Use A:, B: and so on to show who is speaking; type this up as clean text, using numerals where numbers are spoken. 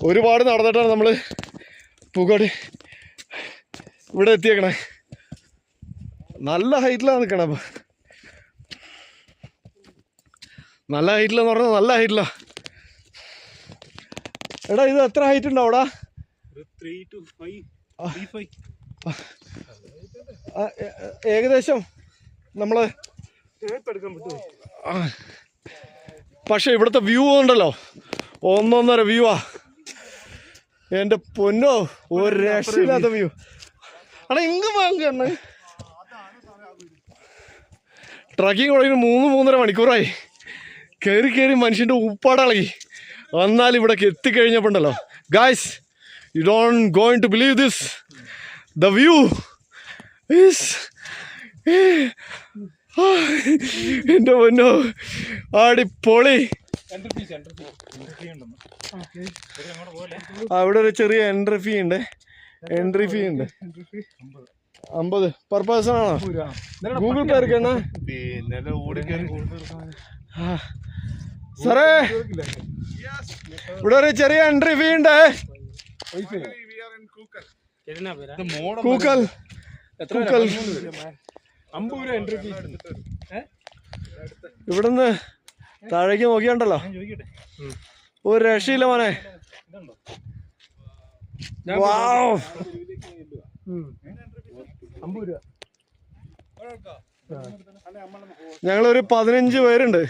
A: ഒരുപാട് നടന്നിട്ടാണ് നമ്മൾ പൂക്കോട് ഇവിടെ എത്തിയേക്കണേ. നല്ല ഹൈറ്റിലാണ് നിൽക്കണേ. അപ്പം നല്ല ഹൈറ്റിലെന്ന് പറഞ്ഞാൽ നല്ല ഹൈറ്റിലാ. എടാ ഇത് എത്ര ഹൈറ്റ് ഉണ്ടാവും അവിടെ? ഏകദേശം നമ്മള് പക്ഷെ ഇവിടുത്തെ വ്യൂ ഉണ്ടല്ലോ, ഒന്നൊന്നര വ്യൂവാ. എൻ്റെ പൊന്നോ, ഒരു രക്ഷയില്ലാത്ത വ്യൂ. ആണോ ഇങ്ങ് വാങ്ങ. ട്രക്കിങ് തുടങ്ങി 3-3.5 മണിക്കൂറായി. കയറി കയറി മനുഷ്യൻ്റെ ഉപ്പാടളകി. എന്നാലും ഇവിടേക്ക് എത്തിക്കഴിഞ്ഞപ്പോൾ ഉണ്ടല്ലോ guys, you don't going to believe this. The view is എൻ്റെ പൊന്നോ അടിപൊളി. അവിടെ ഒരു ചെറിയ എൻട്രി ഫീ ഉണ്ട്. 50 പെർ പേഴ്സൺ ആണോ? ഗൂഗിൾ പേ എടുക്കണ സാറേ. ഇവിടെ ഒരു ചെറിയ എൻട്രി ഫീ ഉണ്ട്. കൂക്കൽ ഇവിടുന്ന് താഴേക്ക് നോക്കിയാണ്ടല്ലോ ഒരു രക്ഷയില്ല മോനെ. ഞങ്ങളൊരു 15 പേരുണ്ട്.